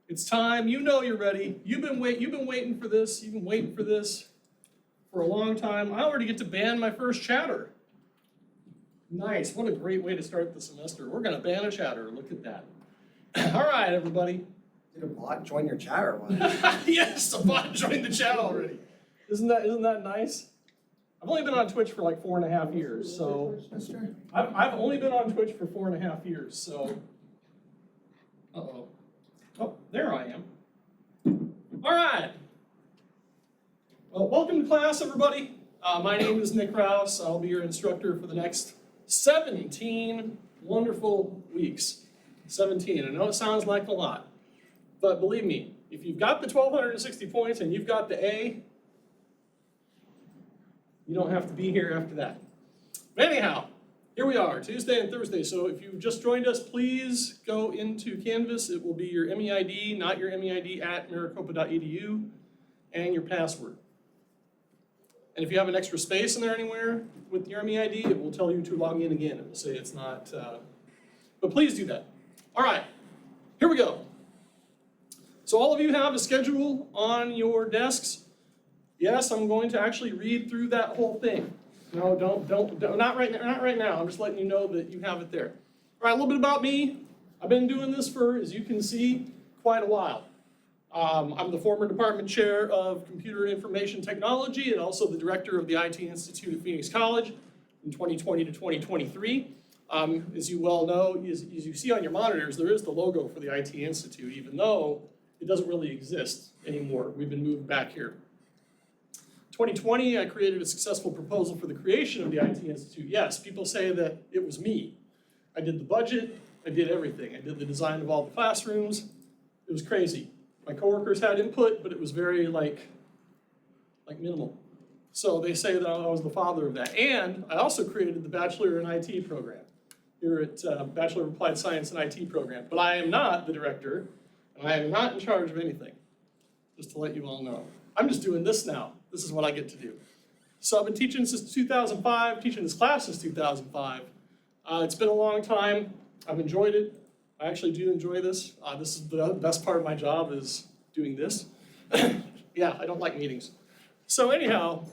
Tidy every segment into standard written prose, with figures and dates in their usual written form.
It's time. You know you're ready. You've been waiting for this. You've been waiting for this for a long time. I already get to ban my first chatter. Nice. What a great way to start the semester. We're going to ban a chatter. Look at that. All right, everybody. Did a bot join your chat or what? Yes, a bot joined the chat already. Isn't that nice? I've only been on Twitch for like 4.5 years, so I've only been on Twitch for 4.5 years, so uh-oh. Oh, there I am. All right. Well, welcome to class, everybody. My name is Nick Rouse. I'll be your instructor for the next 17 wonderful weeks. 17. I know it sounds like a lot, but believe me, if you've got the 1,260 points and you've got the A, you don't have to be here after that. But anyhow, here we are, Tuesday and Thursday. So if you've just joined us, please go into Canvas. It will be your MEID, not your MEID at maricopa.edu, and your password. And if you have an extra space in there anywhere with your MEID, it will tell you to log in again. It will say it's not, but please do that. All right, here we go. So all of you have a schedule on your desks. Yes, I'm going to actually read through that whole thing. No, don't, not right now. I'm just letting you know that you have it there. All right, a little bit about me. I've been doing this for, as you can see, quite a while. I'm the former department chair of Computer Information Technology and also the director of the IT Institute at Phoenix College from 2020 to 2023. As you well know, as you see on your monitors, there is the logo for the IT Institute, even though it doesn't really exist anymore. We've been moved back here. 2020, I created a successful proposal for the creation of the IT Institute. Yes, people say that it was me. I did the budget, I did everything. I did the design of all the classrooms. It was crazy. My coworkers had input, but it was very like minimal. So they say that I was the father of that. And I also created the Bachelor in IT program here at Bachelor of Applied Science and IT program. But I am not the director, and I am not in charge of anything, just to let you all know. I'm just doing this now. This is what I get to do. So I've been teaching since 2005, teaching this class since 2005. It's been a long time. I've enjoyed it. I actually do enjoy this. This is the best part of my job is doing this. Yeah, I don't like meetings. So anyhow,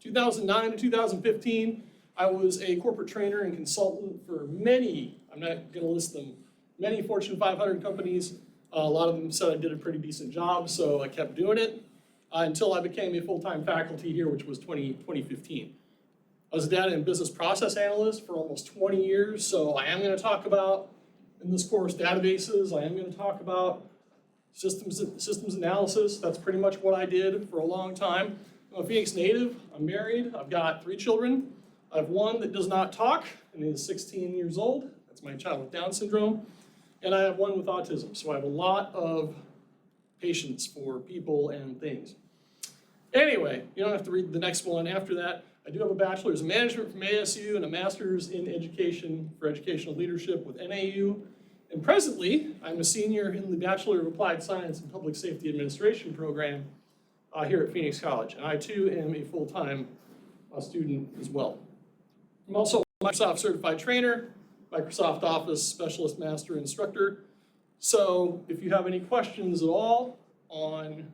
2009 to 2015, I was a corporate trainer and consultant for many, I'm not going to list them, many Fortune 500 companies. A lot of them said I did a pretty decent job, so I kept doing it until I became a full-time faculty here, which was 2015. I was a data and business process analyst for almost 20 years, so I am going to talk about, in this course, databases. I am going to talk about systems analysis. That's pretty much what I did for a long time. I'm a Phoenix native. I'm married. I've got 3 children. I have one that does not talk and is 16 years old. That's my child with Down syndrome. And I have one with autism. So I have a lot of patience for people and things. Anyway, you don't have to read the next one after that. I do have a bachelor's in management from ASU and a master's in education for educational leadership with NAU. And presently, I'm a senior in the Bachelor of Applied Science and Public Safety Administration program here at Phoenix College. And I too am a full-time student as well. I'm also a Microsoft certified trainer, Microsoft Office Specialist Master Instructor. So if you have any questions at all on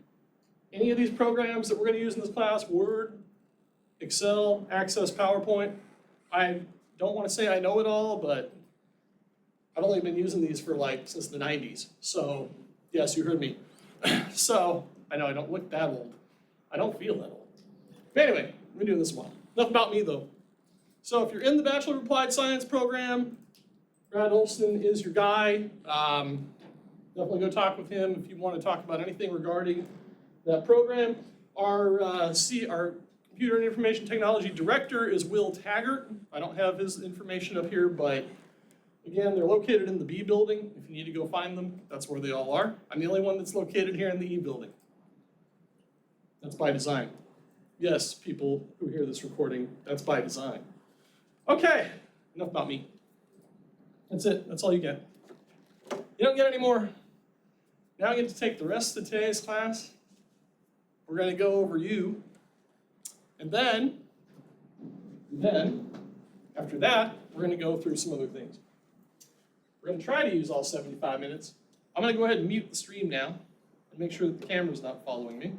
any of these programs that we're going to use in this class, Word, Excel, Access, PowerPoint, I don't want to say I know it all, but I've only been using these for since the 90s. So yes, you heard me. So I know I don't look that old. I don't feel that old. But anyway, we've been doing this a while. Enough about me though. So if you're in the Bachelor of Applied Science program, Brad Olson is your guy. Definitely go talk with him if you want to talk about anything regarding that program. Our Computer and Information Technology Director is Will Taggart. I don't have his information up here, but again, they're located in the B building. If you need to go find them, that's where they all are. I'm the only one that's located here in the E building. That's by design. Yes, people who hear this recording, that's by design. Okay, enough about me. That's it, that's all you get. You don't get any more. Now I get to take the rest of today's class. We're going to go over you. And then, after that, we're going to go through some other things. We're going to try to use all 75 minutes. I'm gonna go ahead and mute the stream now and make sure that the camera's not following me.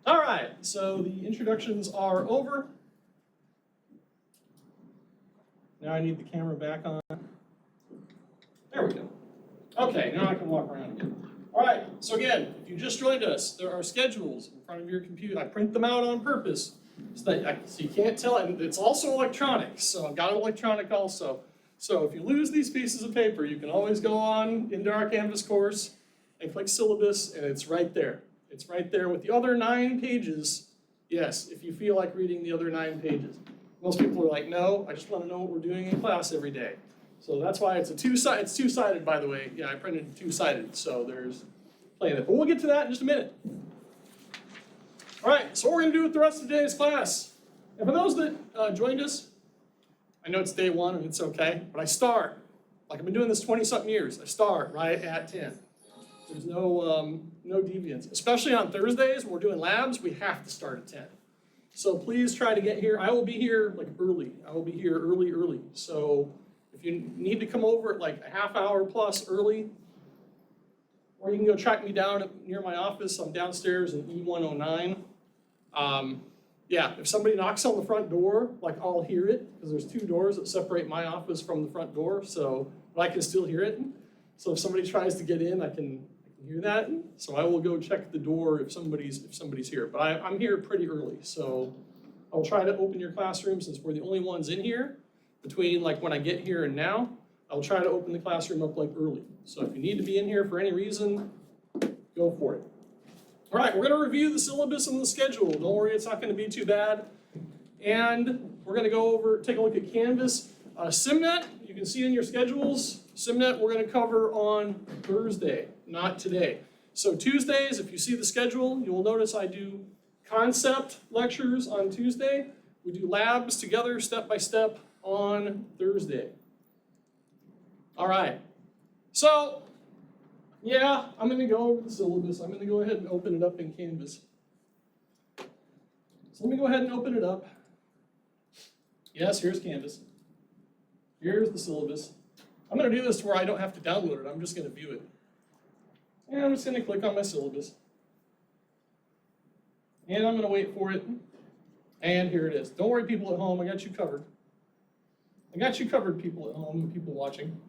All right, so the introductions are over. Now I need the camera back on. There we go. Okay, now I can walk around again. All right, so again, if you just joined us, there are schedules in front of your computer. I print them out on purpose so that so you can't tell. And it's also electronic, so I've got it electronic also. So if you lose these pieces of paper, you can always go on into our Canvas course and click syllabus, and it's right there. It's right there with the other 9 pages. Yes, if you feel like reading the other 9 pages. Most people are like, no, I just want to know what we're doing in class every day. So that's why it's it's two-sided, by the way. Yeah, I printed two-sided, so there's plenty of it. But we'll get to that in just a minute. All right, so what we're going to do with the rest of today's class. And for those that joined us, I know it's day 1 and it's okay, but I start, like I've been doing this 20-something years, I start right at 10. There's no deviance. Especially on Thursdays when we're doing labs, we have to start at 10. So please try to get here. I will be here like early. I will be here early. So if you need to come over at like a half hour plus early, or you can go track me down near my office. I'm downstairs in E109. Yeah, if somebody knocks on the front door, like I'll hear it, because there's 2 doors that separate my office from the front door, but I can still hear it. So if somebody tries to get in, I can hear that. So I will go check the door if somebody's here. But I'm here pretty early, so I'll try to open your classroom since we're the only ones in here. Between like when I get here and now, I'll try to open the classroom up like early. So if you need to be in here for any reason, go for it. All right, we're going to review the syllabus and the schedule. Don't worry, it's not going to be too bad. And we're going to take a look at Canvas. SimNet, you can see in your schedules, SimNet we're going to cover on Thursday, not today. So Tuesdays, if you see the schedule, you will notice I do concept lectures on Tuesday. We do labs together, step by step, on Thursday. All right, so yeah, I'm going to go over the syllabus. I'm going to go ahead and open it up in Canvas. So let me go ahead and open it up. Yes, here's Canvas. Here's the syllabus. I'm going to do this to where I don't have to download it. I'm just going to view it. And I'm just going to click on my syllabus. And I'm going to wait for it. And here it is. Don't worry, people at home. I got you covered. I got you covered, people at home and people watching.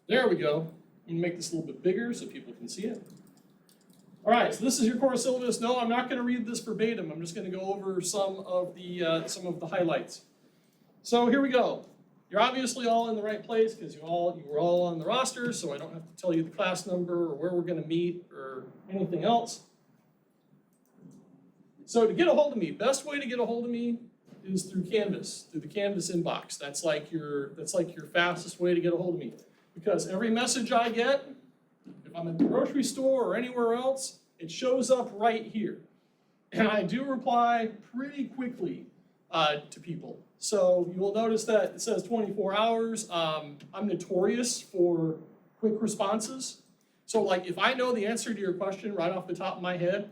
There we go. I'm going to make this a little bit bigger so people can see it. All right, so this is your course syllabus. No, I'm not going to read this verbatim. I'm just going to go over some of the highlights. So here we go. You're obviously all in the right place because you were all on the roster, so I don't have to tell you the class number or where we're going to meet or anything else. So to get a hold of me, best way to get a hold of me is through Canvas, through the Canvas inbox. That's like your fastest way to get a hold of me. Because every message I get, if I'm at the grocery store or anywhere else, it shows up right here. And I do reply pretty quickly to people. So you will notice that it says 24 hours. I'm notorious for quick responses. So like if I know the answer to your question right off the top of my head,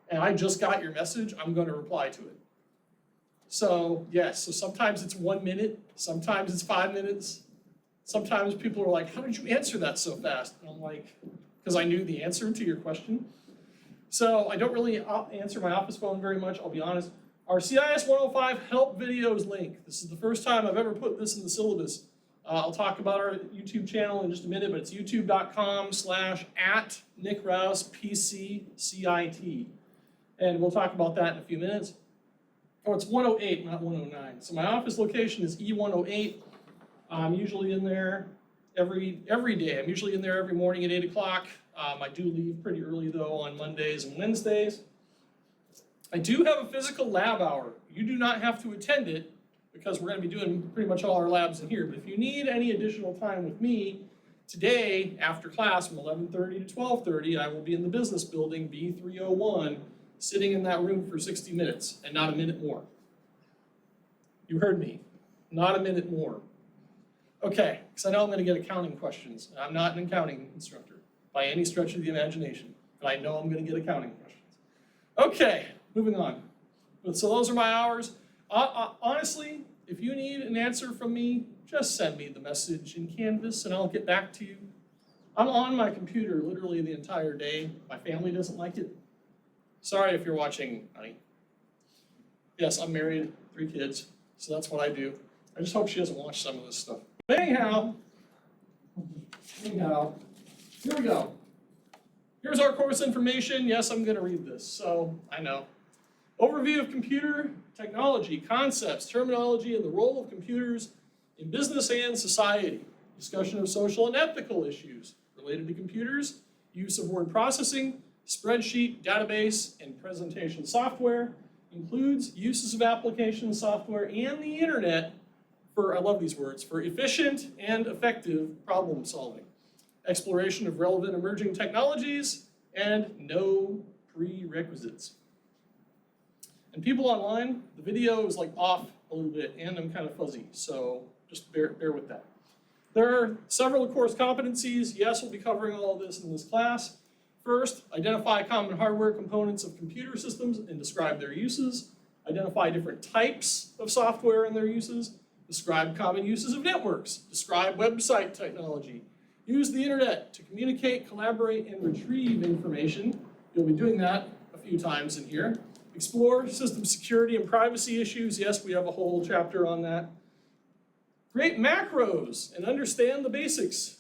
and I just got your message, I'm going to reply to it. So yes, so sometimes it's 1 minute, sometimes it's 5 minutes. Sometimes people are like, how did you answer that so fast? And I'm like, because I knew the answer to your question. So I don't really answer my office phone very much, I'll be honest. Our CIS105 help videos link. This is the first time I've ever put this in the syllabus. I'll talk about our YouTube channel in just a minute, but it's youtube.com/@NickRousePCCIT. And we'll talk about that in a few minutes. Oh, it's 108, not 109. So my office location is E108. I'm usually in there every day. I'm usually in there every morning at 8 o'clock. I do leave pretty early, though, on Mondays and Wednesdays. I do have a physical lab hour. You do not have to attend it because we're going to be doing pretty much all our labs in here. But if you need any additional time with me, today, after class from 11:30 to 12:30, I will be in the business building, B301, sitting in that room for 60 minutes and not a minute more. You heard me. Not a minute more. Okay, because I know I'm going to get accounting questions. I'm not an accounting instructor by any stretch of the imagination, but I know I'm going to get accounting questions. Okay, moving on. So those are my hours. Honestly, if you need an answer from me, just send me the message in Canvas and I'll get back to you. I'm on my computer literally the entire day. My family doesn't like it. Sorry if you're watching, honey. Yes, I'm married, 3 kids, so that's what I do. I just hope she doesn't watch some of this stuff. But anyhow, here we go. Here's our course information. Yes, I'm going to read this, so I know. Overview of computer technology, concepts, terminology, and the role of computers in business and society. Discussion of social and ethical issues related to computers, use of word processing, spreadsheet, database, and presentation software. Includes uses of application software and the internet for, I love these words, for efficient and effective problem solving. Exploration of relevant emerging technologies, and no prerequisites. And people online, the video is like off a little bit and I'm kind of fuzzy, so just bear with that. There are several course competencies. Yes, we'll be covering all of this in this class. First, identify common hardware components of computer systems and describe their uses. Identify different types of software and their uses. Describe common uses of networks. Describe website technology. Use the internet to communicate, collaborate, and retrieve information. You'll be doing that a few times in here. Explore system security and privacy issues. Yes, we have a whole chapter on that. Create macros and understand the basics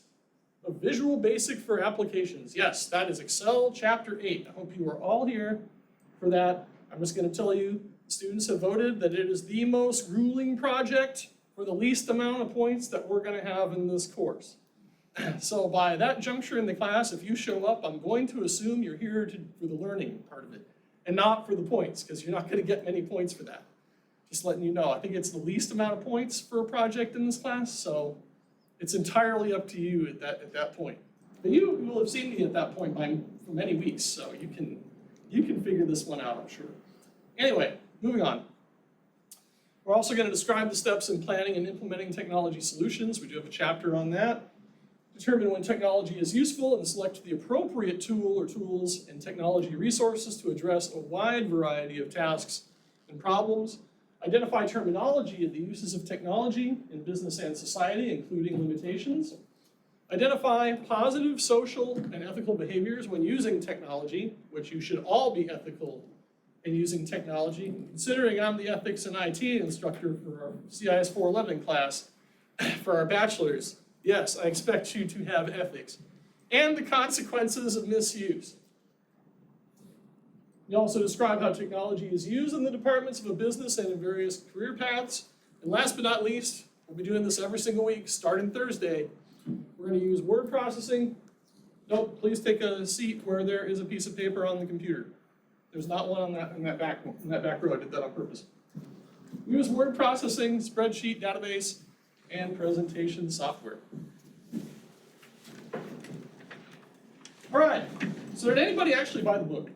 of Visual Basic for applications. Yes, that is Excel Chapter 8. I hope you are all here for that. I'm just going to tell you, students have voted that it is the most grueling project for the least amount of points that we're going to have in this course. So by that juncture in the class, if you show up, I'm going to assume you're here for the learning part of it and not for the points, because you're not going to get many points for that. Just letting you know, I think it's the least amount of points for a project in this class, so it's entirely up to you at that point. But you will have seen me at that point for many weeks, so you can figure this one out, I'm sure. Anyway, moving on. We're also going to describe the steps in planning and implementing technology solutions. We do have a chapter on that. Determine when technology is useful and select the appropriate tool or tools and technology resources to address a wide variety of tasks and problems. Identify terminology of the uses of technology in business and society, including limitations. Identify positive social and ethical behaviors when using technology, which you should all be ethical in using technology. Considering I'm the ethics and IT instructor for our CIS105 class for our bachelor's, yes, I expect you to have ethics. And the consequences of misuse. We also describe how technology is used in the departments of a business and in various career paths. And last but not least, we'll be doing this every single week, starting Thursday. We're going to use word processing. Nope, please take a seat where there is a piece of paper on the computer. There's not one in that back row. I did that on purpose. We use word processing, spreadsheet, database, and presentation software. All right, so did anybody actually buy the book?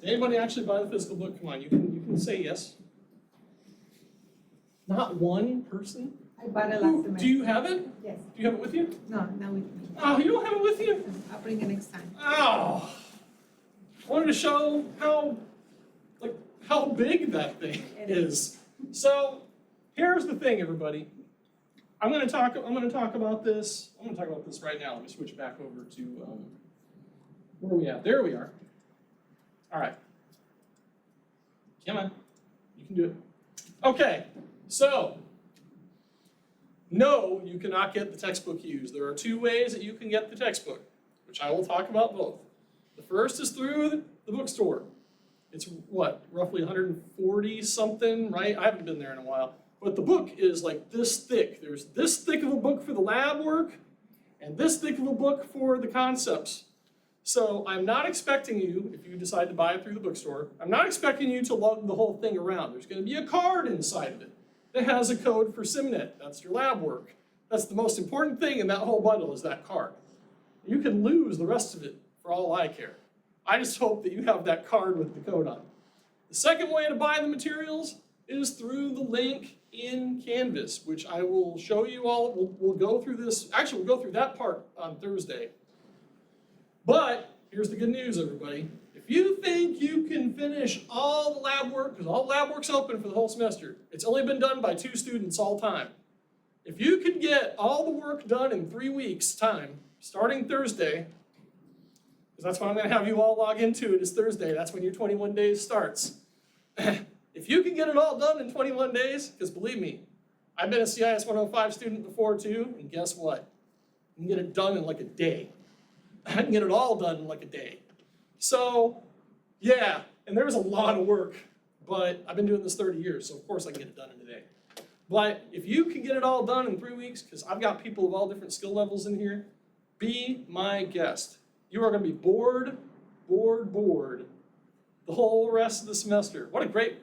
Did anybody actually buy the physical book? Come on, you can say yes. Not one person? I bought it last semester. Do you have it? Yes. Do you have it with you? No, not with me. Oh, you don't have it with you? I'll bring it next time. Oh, I wanted to show how big that thing is. So here's the thing, everybody. I'm going to talk about this. I'm going to talk about this right now. Let me switch back over to where are we at? There we are. All right. Come on. You can do it. Okay. So, no, you cannot get the textbook used. There are 2 ways that you can get the textbook, which I will talk about both. The first is through the bookstore. It's what, roughly 140 something, right? I haven't been there in a while. But the book is like this thick. There's this thick of a book for the lab work and this thick of a book for the concepts. So I'm not expecting you, if you decide to buy it through the bookstore, I'm not expecting you to lug the whole thing around. There's going to be a card inside of it that has a code for SimNet. That's your lab work. That's the most important thing in that whole bundle is that card. You can lose the rest of it for all I care. I just hope that you have that card with the code on it. The second way to buy the materials is through the link in Canvas, which I will show you all. We'll go through this. Actually, we'll go through that part on Thursday. But here's the good news, everybody. If you think you can finish all the lab work, because all lab work's open for the whole semester, it's only been done by 2 students all time. If you could get all the work done in 3 weeks' time, starting Thursday, because that's when I'm gonna have you all log into it, is Thursday. That's when your 21 days starts. If you can get it all done in 21 days, because believe me, I've been a CIS105 student before too, and guess what? You can get it done in like a day. I can get it all done in like a day. So, yeah, and there's a lot of work, but I've been doing this 30 years, so of course I can get it done in a day. But if you can get it all done in 3 weeks, because I've got people of all different skill levels in here, be my guest. You are going to be bored the whole rest of the semester. What a great,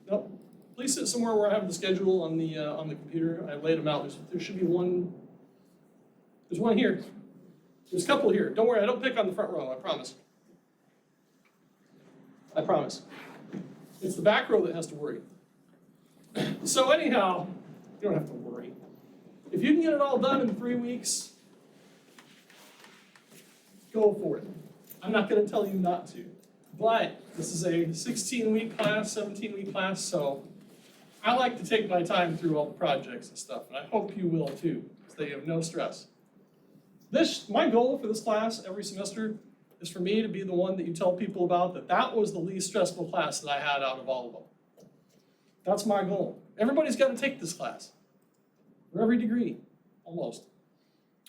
nope. Please sit somewhere where I have the schedule on the computer. I laid them out. There should be one. There's one here. There's a couple here. Don't worry, I don't pick on the front row, I promise. I promise. It's the back row that has to worry. So anyhow, you don't have to worry. If you can get it all done in 3 weeks, go for it. I'm not going to tell you not to. But this is a 16-week class, 17-week class, so I like to take my time through all the projects and stuff, and I hope you will too, so you have no stress. My goal for this class every semester is for me to be the one that you tell people about that was the least stressful class that I had out of all of them. That's my goal. Everybody's got to take this class, for every degree, almost.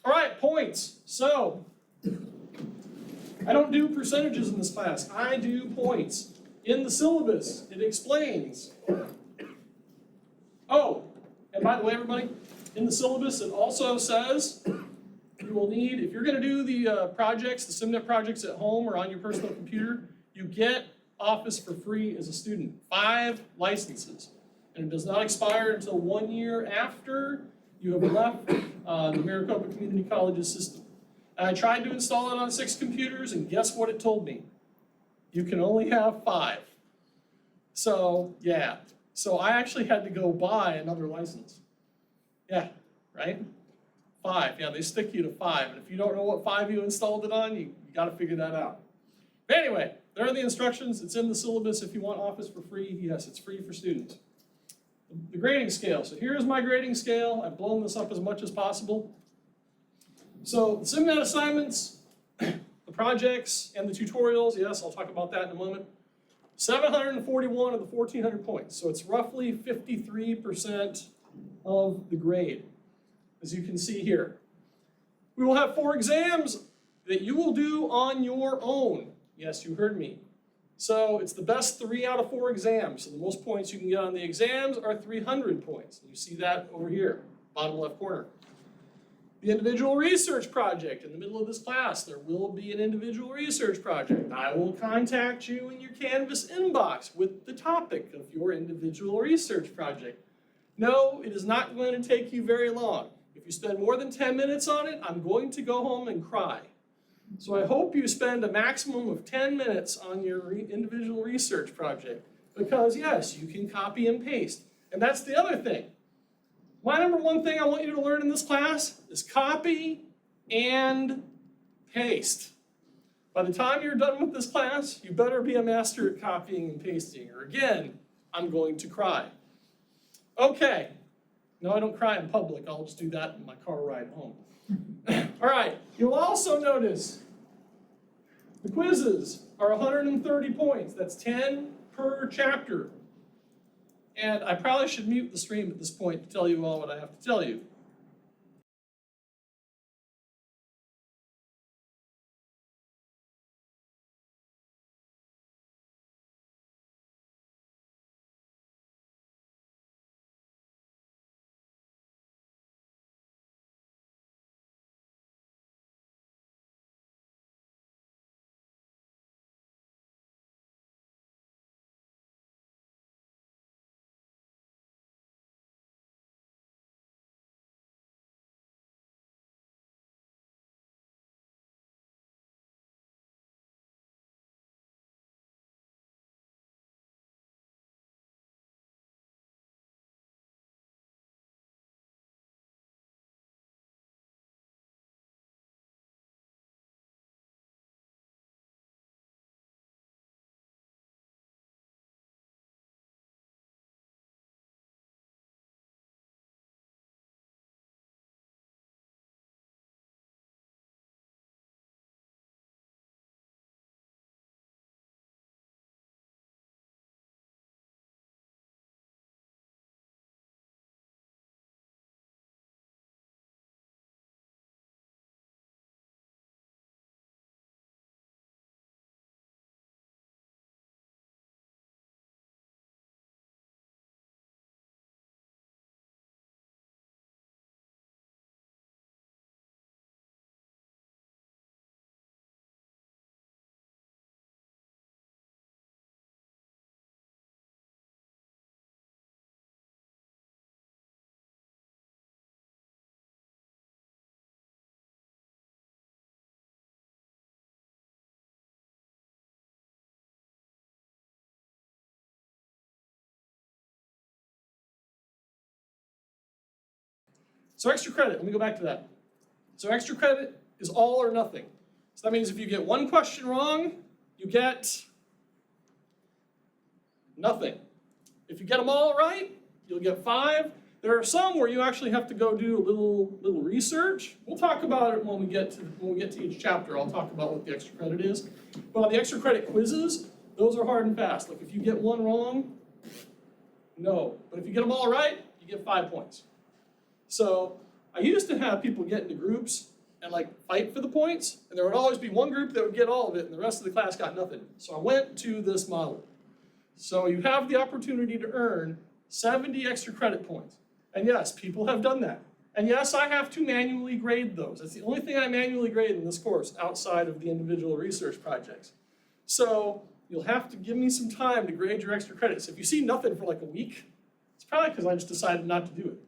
All right, points. So, I don't do percentages in this class. I do points. In the syllabus, it explains. Oh, and by the way, everybody, in the syllabus, it also says you will need, if you're going to do the projects, the SimNet projects at home or on your personal computer, you get Office for free as a student. 5 licenses. And it does not expire until 1 year after you have left the Maricopa Community College's system. And I tried to install it on 6 computers, and guess what it told me? You can only have 5. So, yeah. So I actually had to go buy another license. Yeah, right? 5, yeah, they stick you to 5. And if you don't know what 5 you installed it on, you got to figure that out. But anyway, there are the instructions. It's in the syllabus. If you want Office for free, yes, it's free for students. The grading scale. So here's my grading scale. I've blown this up as much as possible. So the SimNet assignments, the projects, and the tutorials, yes, I'll talk about that in a moment. 741 of the 1,400 points. So it's roughly 53% of the grade, as you can see here. We will have 4 exams that you will do on your own. Yes, you heard me. So it's the best 3 out of 4 exams. So the most points you can get on the exams are 300 points. You see that over here, bottom left corner. The individual research project. In the middle of this class, there will be an individual research project. I will contact you in your Canvas inbox with the topic of your individual research project. No, it is not going to take you very long. If you spend more than 10 minutes on it, I'm going to go home and cry. So I hope you spend a maximum of 10 minutes on your individual research project, because yes, you can copy and paste. And that's the other thing. My number 1 thing I want you to learn in this class is copy and paste. By the time you're done with this class, you better be a master at copying and pasting, or again, I'm going to cry. Okay. No, I don't cry in public. I'll just do that in my car ride home. All right. You'll also notice the quizzes are 130 points. That's 10 per chapter. And I probably should mute the stream at this point to tell you all what I have to tell you. So extra credit, let me go back to that. So extra credit is all or nothing. So that means if you get one question wrong, you get nothing. If you get them all right, you'll get 5. There are some where you actually have to go do a little research. We'll talk about it when we get to each chapter. I'll talk about what the extra credit is. But on the extra credit quizzes, those are hard and fast. Like if you get one wrong, no. But if you get them all right, you get 5 points. So I used to have people get into groups and like fight for the points, and there would always be one group that would get all of it and the rest of the class got nothing. So I went to this model. So you have the opportunity to earn 70 extra credit points. And yes, people have done that. And yes, I have to manually grade those. That's the only thing I manually grade in this course outside of the individual research projects. So you'll have to give me some time to grade your extra credits. If you see nothing for like a week, it's probably because I just decided not to do it.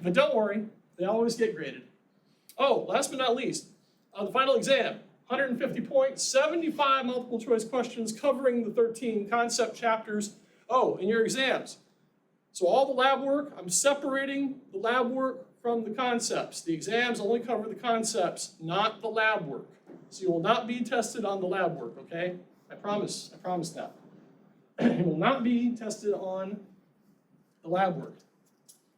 But don't worry, they always get graded. Oh, last but not least, the final exam, 150 points, 75 multiple choice questions covering the 13 concept chapters. Oh, and your exams. So all the lab work, I'm separating the lab work from the concepts. The exams only cover the concepts, not the lab work. So you will not be tested on the lab work, okay? I promise that. You will not be tested on the lab work.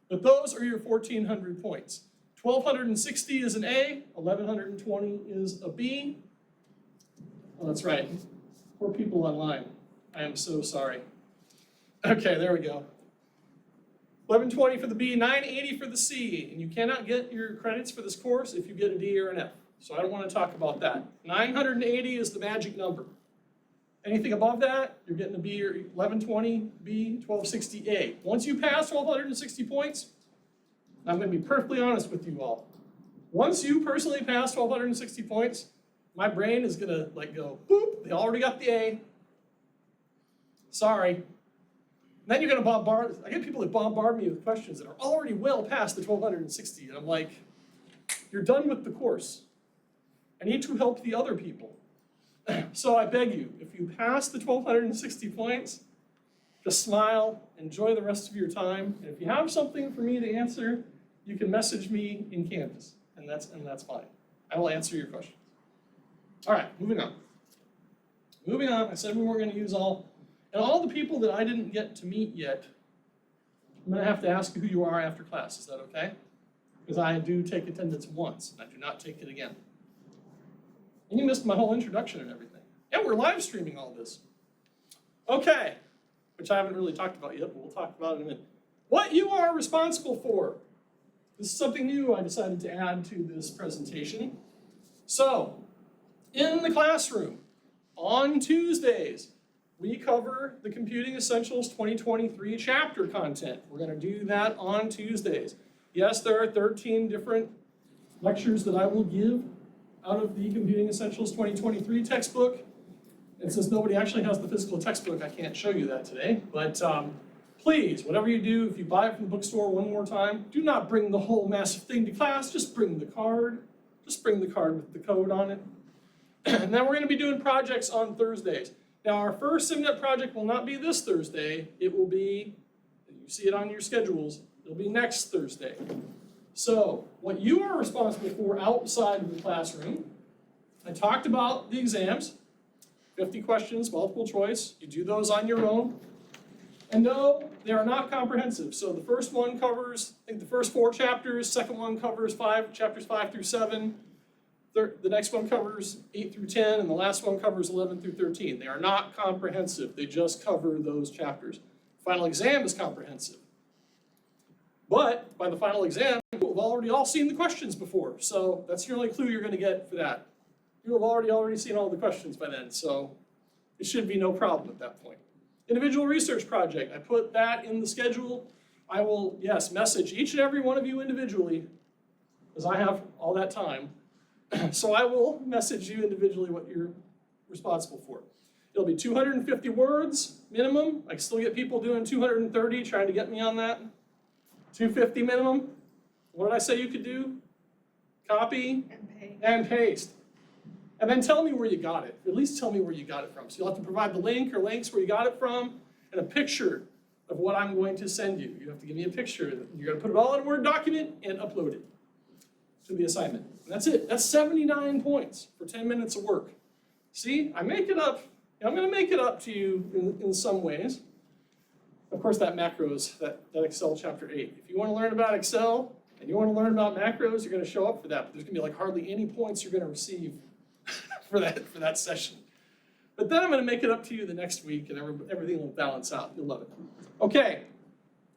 But those are your 1,400 points. 1,260 is an A, 1,120 is a B. Oh, that's right. Poor people online. I am so sorry. Okay, there we go. 1,120 for the B, 980 for the C, and you cannot get your credits for this course if you get a D or an F. So I don't want to talk about that. 980 is the magic number. Anything above that, you're getting a B or 1120, B, 1260A. Once you pass 1,260 points, I'm going to be perfectly honest with you all. Once you personally pass 1,260 points, my brain is going to like go, boop, they already got the A. Sorry. And then you're going to bombard, I get people that bombard me with questions that are already well past the 1,260, and I'm like, you're done with the course. I need to help the other people. So I beg you, if you pass the 1,260 points, just smile, enjoy the rest of your time, and if you have something for me to answer, you can message me in Canvas, and that's fine. I will answer your questions. All right, moving on. Moving on, I said we weren't going to use all, and all the people that I didn't get to meet yet, I'm going to have to ask you who you are after class. Is that okay? Because I do take attendance once, and I do not take it again. And you missed my whole introduction and everything. And we're live streaming all this. Okay, which I haven't really talked about yet, but we'll talk about it in a minute. What you are responsible for. This is something new I decided to add to this presentation. So, in the classroom, on Tuesdays, we cover the Computing Essentials 2023 chapter content. We're going to do that on Tuesdays. Yes, there are 13 different lectures that I will give out of the Computing Essentials 2023 textbook. And since nobody actually has the physical textbook, I can't show you that today. But please, whatever you do, if you buy it from the bookstore one more time, do not bring the whole massive thing to class. Just bring the card. Just bring the card with the code on it. And then we're going to be doing projects on Thursdays. Now, our first SimNet project will not be this Thursday. It will be, you see it on your schedules, it'll be next Thursday. So, what you are responsible for outside of the classroom, I talked about the exams, 50 questions, multiple choice. You do those on your own. And no, they are not comprehensive. So the first one covers, I think the first 4 chapters, second one covers chapters 5 through 7, the next one covers 8 through 10, and the last one covers 11 through 13. They are not comprehensive. They just cover those chapters. Final exam is comprehensive. But by the final exam, you have already all seen the questions before. So that's your only clue you're going to get for that. You have already seen all the questions by then. So it should be no problem at that point. Individual research project, I put that in the schedule. I will, yes, message each and every one of you individually, because I have all that time. So I will message you individually what you're responsible for. It'll be 250 words minimum. I still get people doing 230, trying to get me on that. 250 minimum. What did I say you could do? Copy and paste. And then tell me where you got it. At least tell me where you got it from. So you'll have to provide the link or links where you got it from and a picture of what I'm going to send you. You have to give me a picture. You're going to put it all in a Word document and upload it to the assignment. And that's it. That's 79 points for 10 minutes of work. See, I make it up. I'm going to make it up to you in some ways. Of course, that macros, that Excel chapter 8. If you want to learn about Excel and you want to learn about macros, you're going to show up for that. But there's going to be like hardly any points you're going to receive for that session. But then I'm going to make it up to you the next week, and everything will balance out. You'll love it. Okay,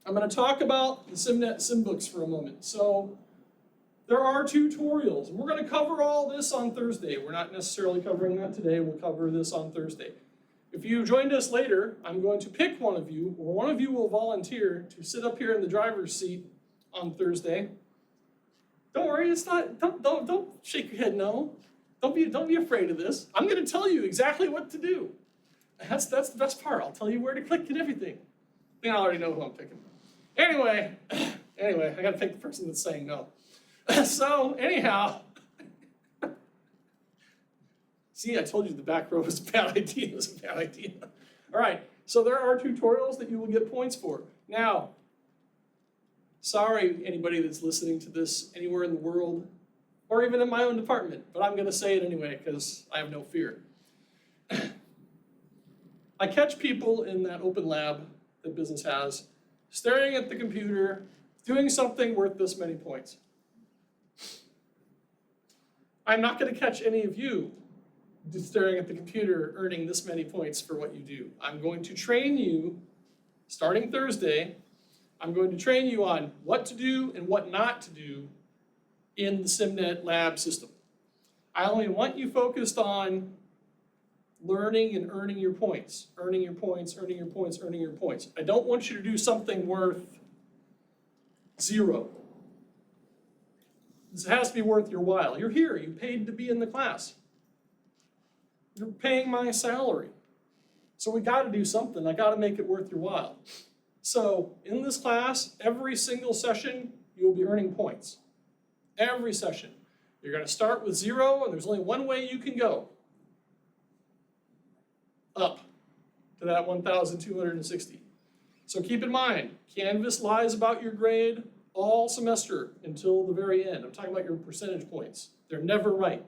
I'm going to talk about the SimNet SimBooks for a moment. So there are tutorials, and we're going to cover all this on Thursday. We're not necessarily covering that today. We'll cover this on Thursday. If you joined us later, I'm going to pick one of you, or one of you will volunteer to sit up here in the driver's seat on Thursday. Don't worry, it's not. Don't shake your head no. Don't be afraid of this. I'm going to tell you exactly what to do. That's the best part. I'll tell you where to click and everything. I think I already know who I'm picking. Anyway, I got to pick the person that's saying no. So anyhow, see, I told you the back row was a bad idea. It was a bad idea. All right, so there are tutorials that you will get points for. Now, sorry anybody that's listening to this anywhere in the world, or even in my own department, but I'm going to say it anyway because I have no fear. I catch people in that open lab that business has, staring at the computer, doing something worth this many points. I'm not going to catch any of you just staring at the computer earning this many points for what you do. I'm going to train you, starting Thursday, I'm going to train you on what to do and what not to do in the SimNet lab system. I only want you focused on learning and earning your points, earning your points, earning your points, earning your points. I don't want you to do something worth 0. This has to be worth your while. You're here, you paid to be in the class. You're paying my salary. So we got to do something. I got to make it worth your while. So in this class, every single session, you'll be earning points. Every session. You're going to start with 0, and there's only one way you can go. Up to that 1,260. So keep in mind, Canvas lies about your grade all semester until the very end. I'm talking about your percentage points. They're never right.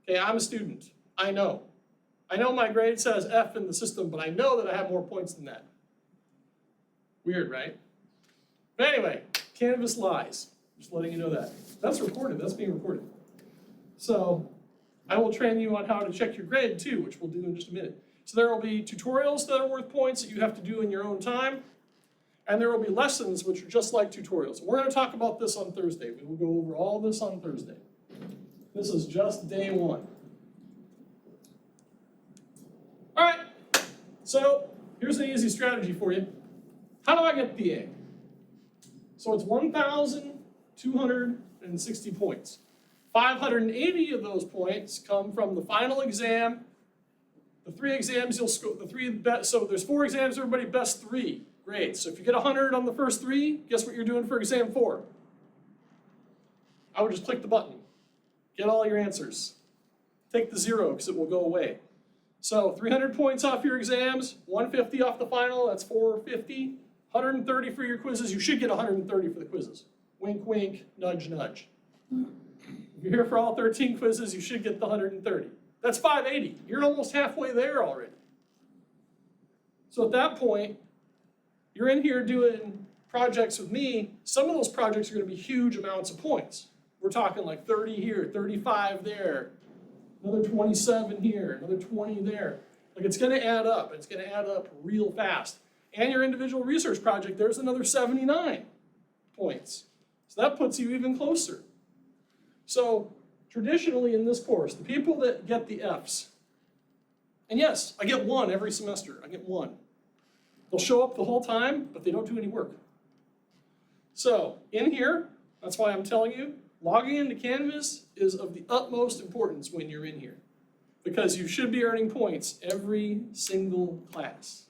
Okay, I'm a student. I know. I know my grade says F in the system, but I know that I have more points than that. Weird, right? But anyway, Canvas lies. Just letting you know that. That's recorded. That's being recorded. So I will train you on how to check your grade too, which we'll do in just a minute. So there will be tutorials that are worth points that you have to do in your own time. And there will be lessons which are just like tutorials. We're going to talk about this on Thursday. We will go over all this on Thursday. This is just day 1. All right, so here's an easy strategy for you. How do I get the A? So it's 1,260 points. 580 of those points come from the final exam. The 3 exams you'll score, the 3 best, so there's 4 exams, everybody best 3 grades. So if you get 100 on the first 3, guess what you're doing for exam 4? I would just click the button. Get all your answers. Take the 0 because it will go away. So 300 points off your exams, 150 off the final, that's 450. 130 for your quizzes, you should get 130 for the quizzes. Wink, wink, nudge, nudge. If you're here for all 13 quizzes, you should get the 130. That's 580. You're almost halfway there already. So at that point, you're in here doing projects with me. Some of those projects are going to be huge amounts of points. We're talking like 30 here, 35 there, another 27 here, another 20 there. Like it's going to add up. It's going to add up real fast. And your individual research project, there's another 79 points. So that puts you even closer. So traditionally in this course, the people that get the Fs, and yes, I get 1 every semester. I get 1. They'll show up the whole time, but they don't do any work. So in here, that's why I'm telling you, logging into Canvas is of the utmost importance when you're in here, because you should be earning points every single class.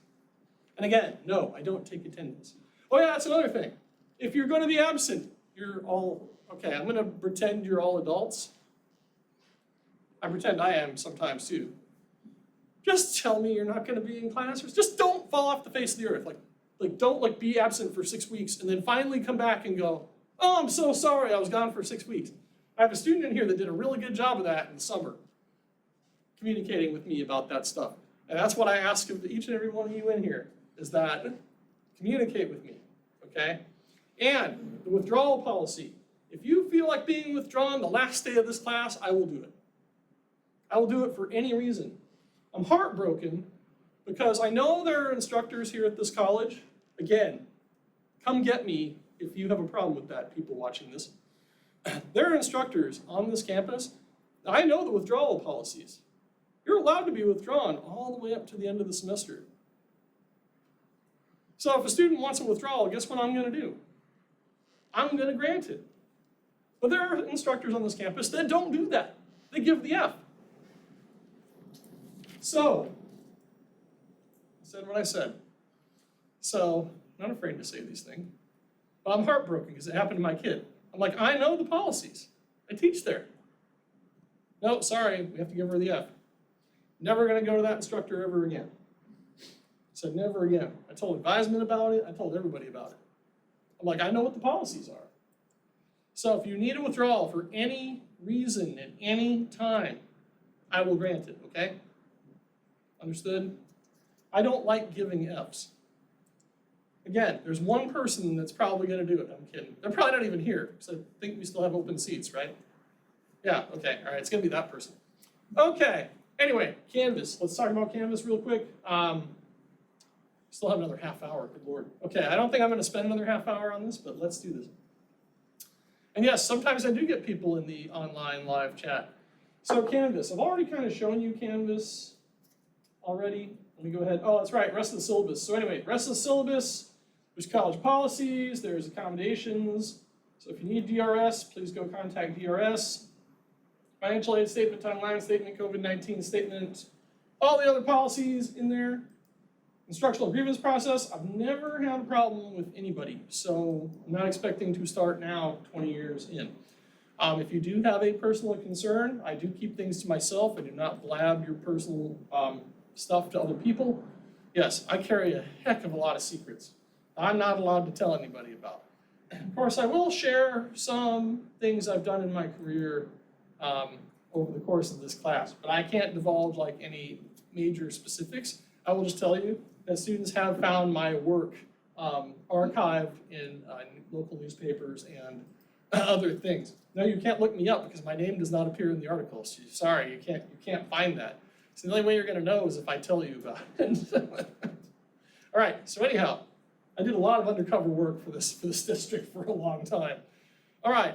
And again, no, I don't take attendance. Oh yeah, that's another thing. If you're going to be absent, you're all, okay, I'm going to pretend you're all adults. I pretend I am sometimes too. Just tell me you're not going to be in class, or just don't fall off the face of the earth. Like, Like, don't like be absent for 6 weeks and then finally come back and go, oh, I'm so sorry, I was gone for 6 weeks. I have a student in here that did a really good job of that in the summer, communicating with me about that stuff. And that's what I ask of each and every one of you in here, is that communicate with me, okay? And the withdrawal policy. If you feel like being withdrawn the last day of this class, I will do it. I will do it for any reason. I'm heartbroken because I know there are instructors here at this college. Again, come get me if you have a problem with that, people watching this. There are instructors on this campus. I know the withdrawal policies. You're allowed to be withdrawn all the way up to the end of the semester. So if a student wants a withdrawal, guess what I'm going to do? I'm going to grant it. But there are instructors on this campus that don't do that. They give the F. So, I said what I said. So, I'm not afraid to say these things. But I'm heartbroken because it happened to my kid. I'm like, I know the policies. I teach there. No, sorry, we have to give her the F. Never going to go to that instructor ever again. I said never again. I told advisement about it. I told everybody about it. I'm like, I know what the policies are. So if you need a withdrawal for any reason at any time, I will grant it, okay? Understood? I don't like giving Fs. Again, there's one person that's probably going to do it. I'm kidding. They're probably not even here, because I think we still have open seats, right? Yeah, okay, all right, it's going to be that person. Okay, anyway, Canvas. Let's talk about Canvas real quick. Still have another half hour, good Lord. Okay, I don't think I'm going to spend another half hour on this, but let's do this. And yes, sometimes I do get people in the online live chat. So Canvas, I've already kind of shown you Canvas already. Let me go ahead. Oh, that's right, rest of the syllabus. So anyway, rest of the syllabus, there's college policies, there's accommodations. So if you need DRS, please go contact DRS. Financial aid statement, timeline statement, COVID-19 statement, all the other policies in there. Instructional grievance process, I've never had a problem with anybody, so I'm not expecting to start now 20 years in. If you do have a personal concern, I do keep things to myself. I do not blab your personal stuff to other people. Yes, I carry a heck of a lot of secrets I'm not allowed to tell anybody about. Of course, I will share some things I've done in my career over the course of this class, but I can't divulge like any major specifics. I will just tell you that students have found my work archived in local newspapers and other things. No, you can't look me up because my name does not appear in the article. So sorry, you can't find that. So the only way you're going to know is if I tell you about it. All right. So anyhow, I did a lot of undercover work for this district for a long time. All right.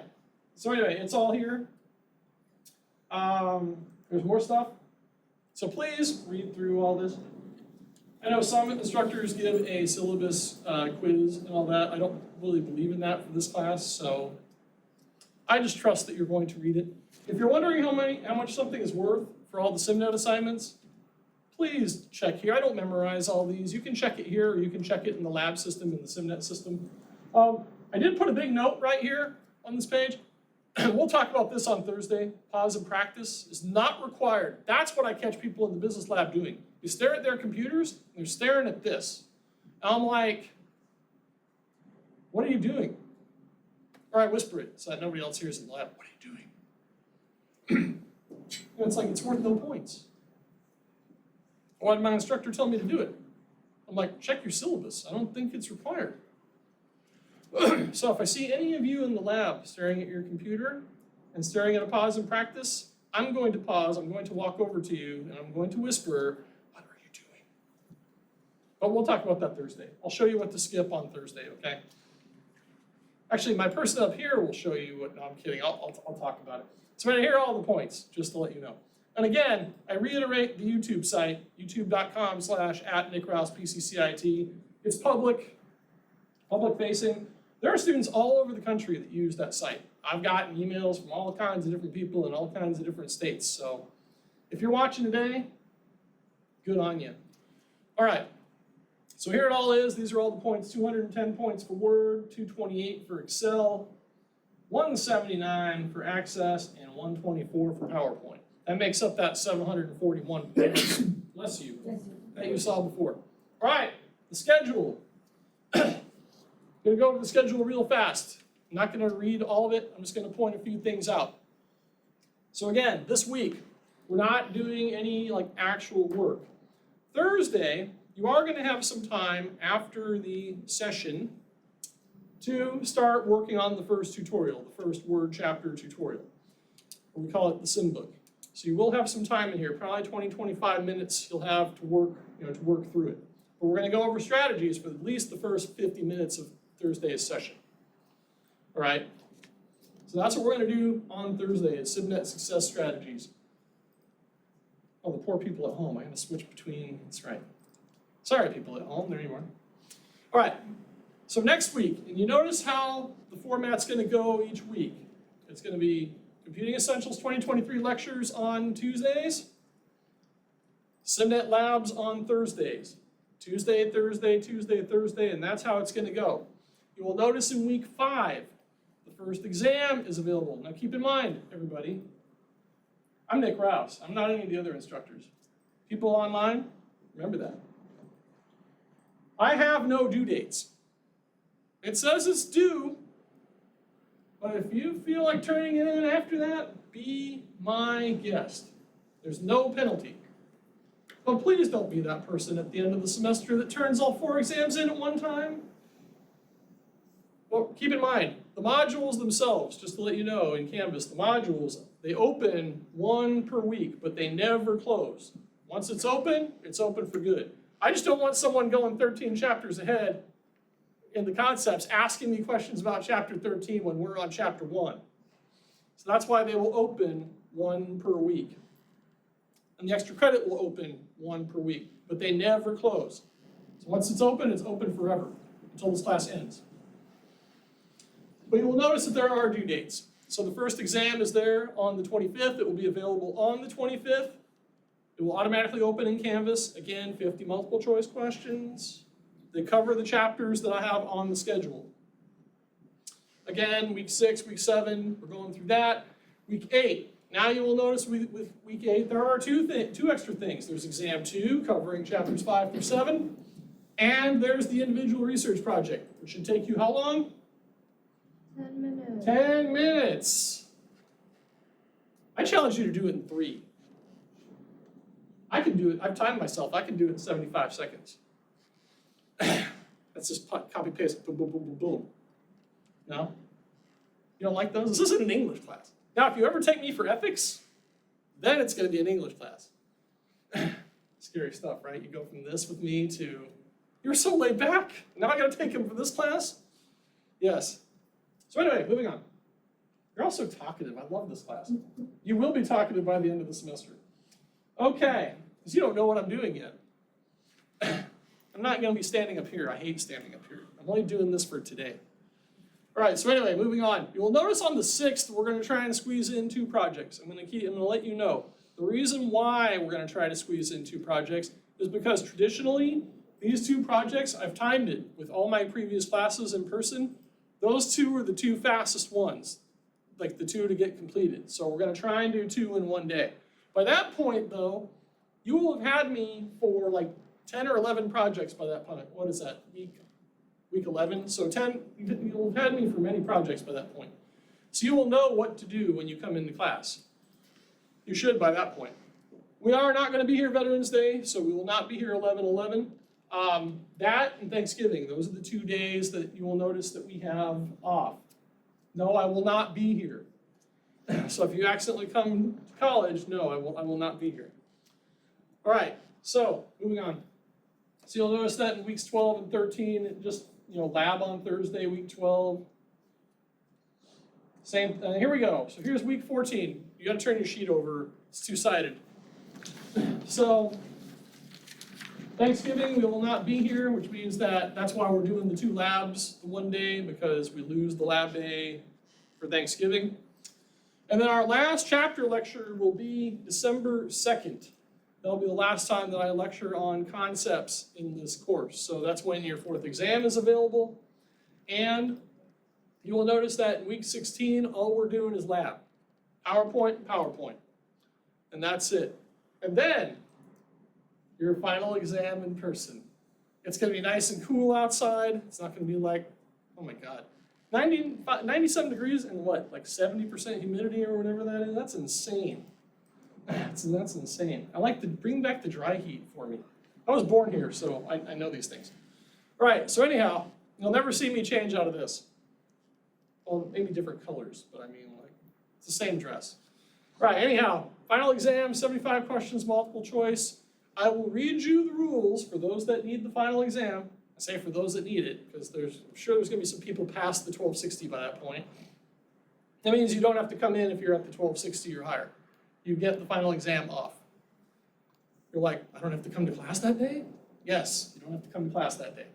So anyway, it's all here. There's more stuff. So please read through all this. I know some instructors give a syllabus quiz and all that. I don't really believe in that for this class, so I just trust that you're going to read it. If you're wondering how much something is worth for all the SimNet assignments, please check here. I don't memorize all these. You can check it here, or you can check it in the lab system, in the SimNet system. I did put a big note right here on this page. We'll talk about this on Thursday. Pause and practice is not required. That's what I catch people in the business lab doing. You stare at their computers, and they're staring at this. And I'm like, what are you doing? Or I whisper it so that nobody else hears in the lab. What are you doing? And it's like, it's worth no points. Why did my instructor tell me to do it? I'm like, check your syllabus. I don't think it's required. So if I see any of you in the lab staring at your computer and staring at a pause and practice, I'm going to pause, I'm going to walk over to you, and I'm going to whisper, what are you doing? But we'll talk about that Thursday. I'll show you what to skip on Thursday, okay? Actually, my person up here will show you what, no, I'm kidding, I'll talk about it. So here are all the points, just to let you know. And again, I reiterate the YouTube site, youtube.com/@NickRousePCCIT. It's public facing. There are students all over the country that use that site. I've gotten emails from all kinds of different people in all kinds of different states. So if you're watching today, good on you. All right, so here it all is. These are all the points, 210 points for Word, 228 for Excel, 179 for Access, and 124 for PowerPoint. That makes up that 741 points, bless you, that you saw before. All right, the schedule. I'm gonna go over the schedule real fast. I'm not gonna read all of it, I'm just gonna point a few things out. So again, this week, we're not doing any actual work. Thursday, you are gonna have some time after the session to start working on the first tutorial, the first word chapter tutorial. We call it the sim book. So you will have some time in here, probably 20, 25 minutes you'll have to work, to work through it. But we're gonna go over strategies for at least the first 50 minutes of Thursday's session. All right? So that's what we're gonna do on Thursday, is SimNet success strategies. Oh, the poor people at home, I gotta switch between, that's right. Sorry, people at home, there you are. All right, so next week, and you notice how the format's gonna go each week. It's gonna be Computing Essentials 2023 lectures on Tuesdays, SimNet Labs on Thursdays. Tuesday, Thursday, Tuesday, Thursday, and that's how it's gonna go. You will notice in week 5, the first exam is available. Now keep in mind, everybody, I'm Nick Rouse. I'm not any of the other instructors. People online, remember that. I have no due dates. It says it's due, but if you feel like turning it in after that, be my guest. There's no penalty. But please don't be that person at the end of the semester that turns all 4 exams in at one time. Well, keep in mind, the modules themselves, just to let you know in Canvas, the modules, they open 1 per week, but they never close. Once it's open for good. I just don't want someone going 13 chapters ahead in the concepts asking me questions about chapter 13 when we're on chapter 1. So that's why they will open 1 per week. And the extra credit will open 1 per week, but they never close. So once it's open forever, until this class ends. But you will notice that there are due dates. So the first exam is there on the 25th. It will be available on the 25th. It will automatically open in Canvas. Again, 50 multiple choice questions. They cover the chapters that I have on the schedule. Again, week 6, week 7, we're going through that. Week 8. Now you will notice with week 8, there are two extra things. There's exam 2, covering chapters 5 through 7, and there's the individual research project, which should take you how long? 10 minutes. 10 minutes. I challenge you to do it in 3. I can do it, I've timed myself, I can do it in 75 seconds. That's just copy paste, boom, boom, boom, boom, boom. No? You don't like those? This isn't an English class. Now, if you ever take me for ethics, then it's going to be an English class. Scary stuff, right? You go from this with me to, you're so laid back. Now I got to take him for this class? Yes. So anyway, moving on. You're all so talkative. I love this class. You will be talkative by the end of the semester. Okay, because you don't know what I'm doing yet. I'm not going to be standing up here. I hate standing up here. I'm only doing this for today. All right, so anyway, moving on. You will notice on the 6th, we're going to try and squeeze in 2 projects. I'm going to let you know. The reason why we're going to try to squeeze in 2 projects is because traditionally, these 2 projects, I've timed it with all my previous classes in person. Those 2 were the 2 fastest ones, like the 2 to get completed. So we're going to try and do 2 in one day. By that point, though, you will have had me for like 10 or 11 projects by that point. What is that, week 11? So 10, you'll have had me for many projects by that point. So you will know what to do when you come into class. You should by that point. We are not going to be here Veterans Day, so we will not be here 11/11. That and Thanksgiving, those are the 2 days that you will notice that we have off. No, I will not be here. So if you accidentally come to college, no, I will not be here. All right, so moving on. So you'll notice that in weeks 12 and 13, it just, lab on Thursday, week 12. Same, here we go. So here's week 14. You gotta turn your sheet over, it's two-sided. So, Thanksgiving, we will not be here, which means that's why we're doing the 2 labs the one day, because we lose the lab day for Thanksgiving. And then our last chapter lecture will be December 2nd. That'll be the last time that I lecture on concepts in this course. So that's when your 4th exam is available. And you will notice that in week 16, all we're doing is lab. PowerPoint, PowerPoint. And that's it. And then your final exam in person. It's going to be nice and cool outside. It's not going to be like Oh my God. 97 degrees and what, like 70% humidity or whatever that is? That's insane. That's insane. I like to bring back the dry heat for me. I was born here, so I know these things. All right, so anyhow, you'll never see me change out of this. Well, maybe different colors, but I mean, like, it's the same dress. All right, anyhow, final exam, 75 questions, multiple choice. I will read you the rules for those that need the final exam. I say for those that need it, because I'm sure there's gonna be some people past the 1260 by that point. That means you don't have to come in if you're at the 1260 or higher. You get the final exam off. You're like, I don't have to come to class that day? Yes, you don't have to come to class that day.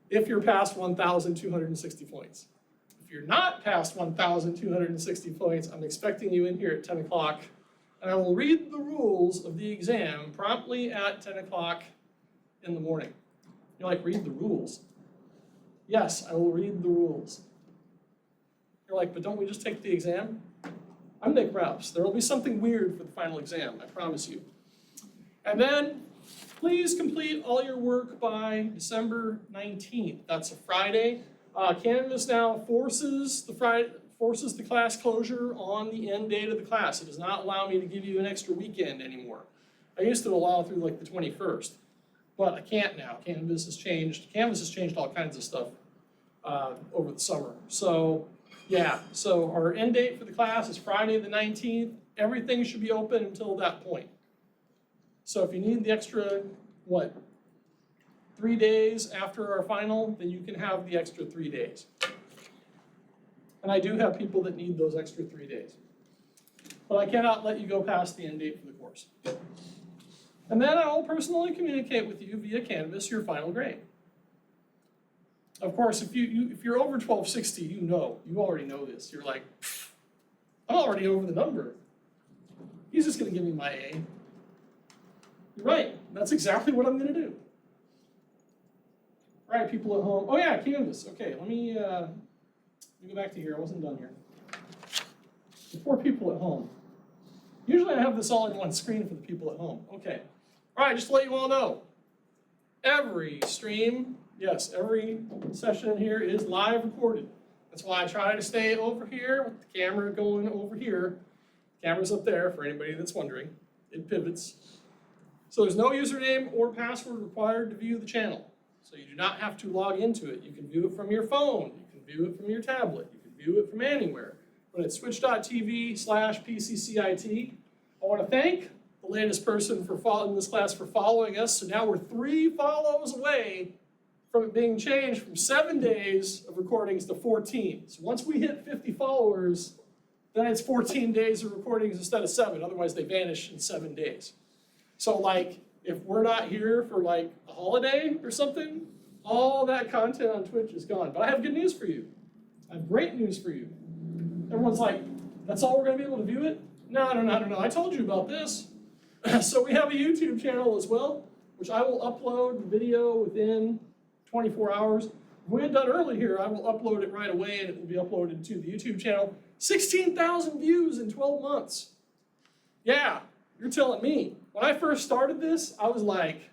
If you're past 1,260 points. If you're not past 1,260 points, I'm expecting you in here at 10 o'clock, and I will read the rules of the exam promptly at 10 o'clock in the morning. You're like, read the rules? Yes, I will read the rules. You're like, but don't we just take the exam? I'm Nick Rouse. There will be something weird for the final exam, I promise you. And then, please complete all your work by December 19th. That's a Friday. Canvas now forces the class closure on the end date of the class. It does not allow me to give you an extra weekend anymore. I used to allow through like the 21st, but I can't now. Canvas has changed all kinds of stuff over the summer. So yeah, so our end date for the class is Friday the 19th. Everything should be open until that point. So if you need the extra, 3 days after our final, then you can have the extra 3 days. And I do have people that need those extra 3 days. But I cannot let you go past the end date for the course. And then I will personally communicate with you via Canvas your final grade. Of course, if you're over 1260, you already know this. You're like, I'm already over the number. He's just gonna give me my A. You're right, that's exactly what I'm gonna do. All right, people at home. Oh yeah, Canvas. Okay, let me go back to here. I wasn't done here. The poor people at home. Usually I have this all in one screen for the people at home. Okay. All right, just to let you all know, every stream, yes, every session here is live recorded. That's why I try to stay over here with the camera going over here. The camera's up there for anybody that's wondering. It pivots. So there's no username or password required to view the channel. So you do not have to log into it. You can view it from your phone. You can view it from your tablet. You can view it from anywhere. But it's twitch.tv/PCCIT. I want to thank the latest person in this class for following us. So now we're 3 follows away from it being changed from 7 days of recordings to 14. So once we hit 50 followers, then it's 14 days of recordings instead of 7. Otherwise, they vanish in 7 days. So like, if we're not here for like a holiday or something, all that content on Twitch is gone. But I have good news for you. I have great news for you. Everyone's like, that's all we're gonna be able to view it? No. I told you about this. So we have a YouTube channel as well, which I will upload the video within 24 hours. If we had done early here, I will upload it right away and it will be uploaded to the YouTube channel. 16,000 views in 12 months. Yeah, you're telling me. When I first started this, I was like,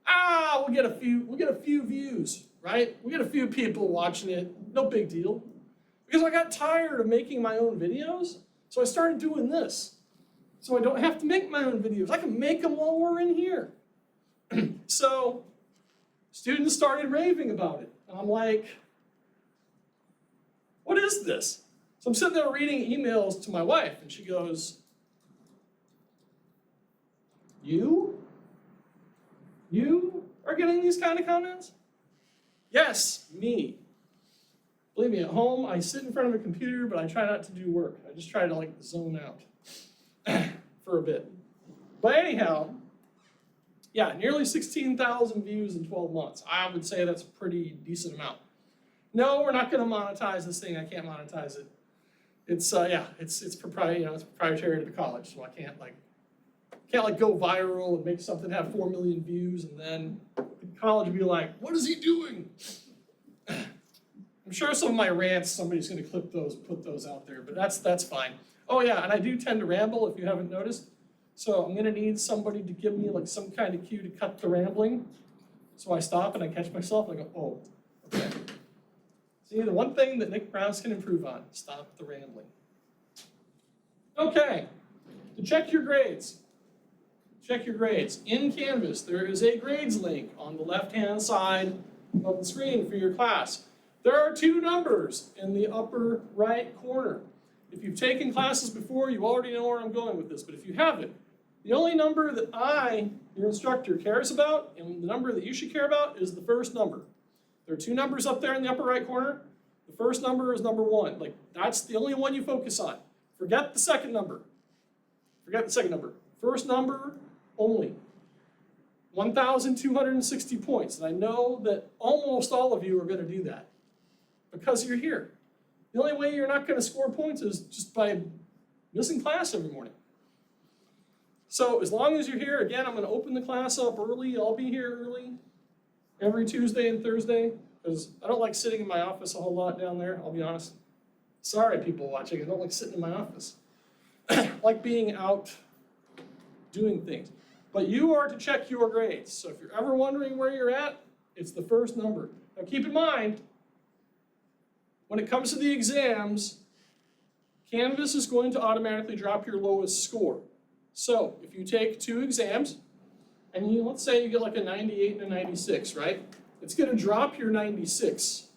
we'll get a few views, right? We'll get a few people watching it, no big deal. Because I got tired of making my own videos, so I started doing this. So I don't have to make my own videos. I can make them while we're in here. So students started raving about it. And I'm like, what is this? So I'm sitting there reading emails to my wife, and she goes, You are getting these kind of comments? Yes, me. Believe me, at home, I sit in front of a computer, but I try not to do work. I just try to like zone out for a bit. But anyhow, yeah, nearly 16,000 views in 12 months. I would say that's a pretty decent amount. No, we're not going to monetize this thing. I can't monetize it. It's it's proprietary to the college, so I can't go viral and make something have 4 million views and then the college would be like, what is he doing? I'm sure some of my rants, somebody's going to clip those and put those out there, but that's fine. Oh yeah, and I do tend to ramble if you haven't noticed. So I'm going to need somebody to give me like some kind of cue to cut the rambling. So I stop and I catch myself and I go, oh, okay. See, the one thing that Nick Rouse can improve on, stop the rambling. Okay, to check your grades. Check your grades. In Canvas, there is a grades link on the left-hand side of the screen for your class. There are 2 numbers in the upper right corner. If you've taken classes before, you already know where I'm going with this, but if you haven't, the only number that your instructor, cares about, and the number that you should care about, is the first number. There are 2 numbers up there in the upper right corner. The first number is number 1. Like, that's the only one you focus on. Forget the second number. Forget the second number. First number only. 1,260 points. And I know that almost all of you are going to do that because you're here. The only way you're not going to score points is just by missing class every morning. So as long as you're here, again, I'm going to open the class up early. I'll be here early every Tuesday and Thursday because I don't like sitting in my office a whole lot down there, I'll be honest. Sorry, people watching, I don't like sitting in my office. I like being out doing things. But you are to check your grades. So if you're ever wondering where you're at, it's the first number. Now keep in mind, when it comes to the exams, Canvas is going to automatically drop your lowest score. So if you take 2 exams, and let's say you get like a 98 and a 96, right? It's going to drop your 96.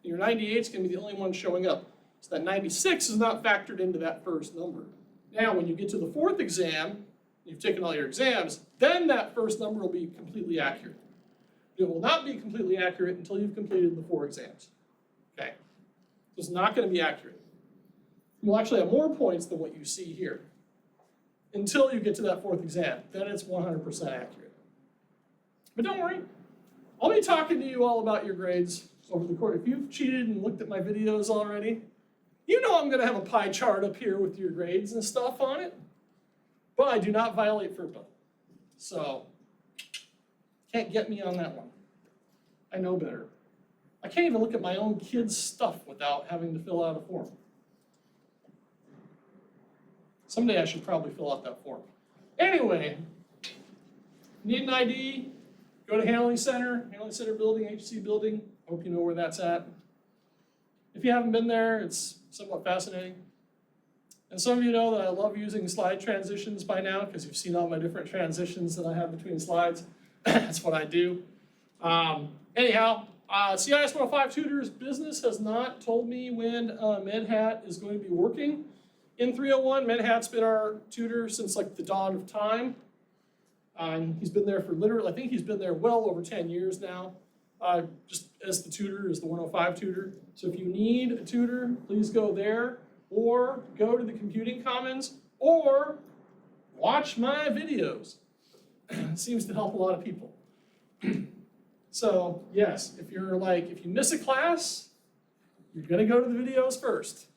Your 98 is going to be the only one showing up. So that 96 is not factored into that first number. Now, when you get to the 4th exam, you've taken all your exams, then that first number will be completely accurate. It will not be completely accurate until you've completed the 4 exams. Okay? So it's not going to be accurate. You'll actually have more points than what you see here until you get to that 4th exam. Then it's 100% accurate. But don't worry. I'll be talking to you all about your grades over the course. If you've cheated and looked at my videos already, you know I'm going to have a pie chart up here with your grades and stuff on it. But I do not violate FERPA. So, can't get me on that one. I know better. I can't even look at my own kids' stuff without having to fill out a form. Someday I should probably fill out that form. Anyway, need an ID, go to Handling Center building, HC building. Hope you know where that's at. If you haven't been there, it's somewhat fascinating. And some of you know that I love using slide transitions by now because you've seen all my different transitions that I have between slides. That's what I do. Anyhow, CIS105 Tutors Business has not told me when MedHat is going to be working in 301. MedHat's been our tutor since like the dawn of time. He's been there for literally, I think he's been there well over 10 years now. Just as the tutor, as the 105 tutor. So if you need a tutor, please go there or go to the Computing Commons or watch my videos. It seems to help a lot of people. So yes, if you miss a class, you're gonna go to the videos first.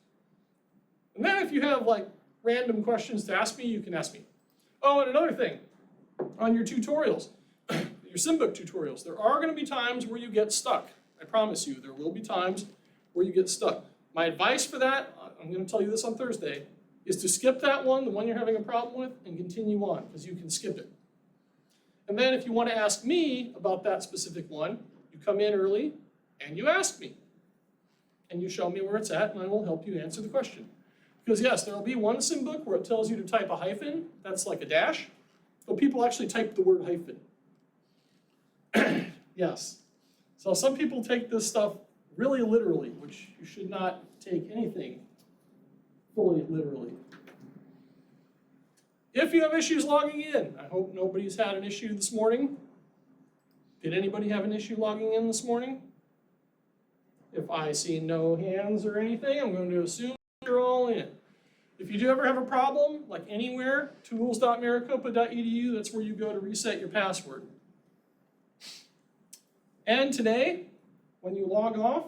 And then if you have like random questions to ask me, you can ask me. Oh, and another thing, on your tutorials, your SimBook tutorials, there are gonna be times where you get stuck. I promise you, there will be times where you get stuck. My advice for that, I'm gonna tell you this on Thursday, is to skip that one, the one you're having a problem with, and continue on, because you can skip it. And then if you want to ask me about that specific one, you come in early and you ask me. And you show me where it's at and I will help you answer the question. Because yes, there will be one SimBook where it tells you to type a hyphen, that's like a dash, but people actually type the word hyphen. Yes. So some people take this stuff really literally, which you should not take anything fully literally. If you have issues logging in, I hope nobody's had an issue this morning. Did anybody have an issue logging in this morning? If I see no hands or anything, I'm going to assume you're all in. If you do ever have a problem, like anywhere, tools.maricopa.edu, that's where you go to reset your password. And today, when you log off,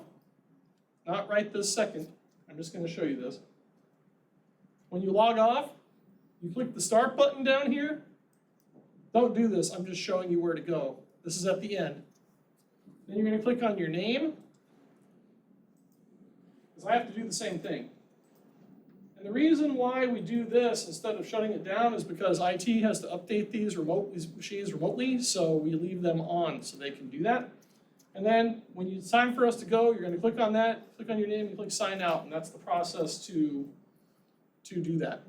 not right this second, I'm just going to show you this. When you log off, you click the start button down here. Don't do this, I'm just showing you where to go. This is at the end. Then you're going to click on your name, because I have to do the same thing. And the reason why we do this instead of shutting it down is because IT has to update these machines remotely, so we leave them on so they can do that. And then when it's time for us to go, you're going to click on that, click on your name, and click sign out, and that's the process to do that.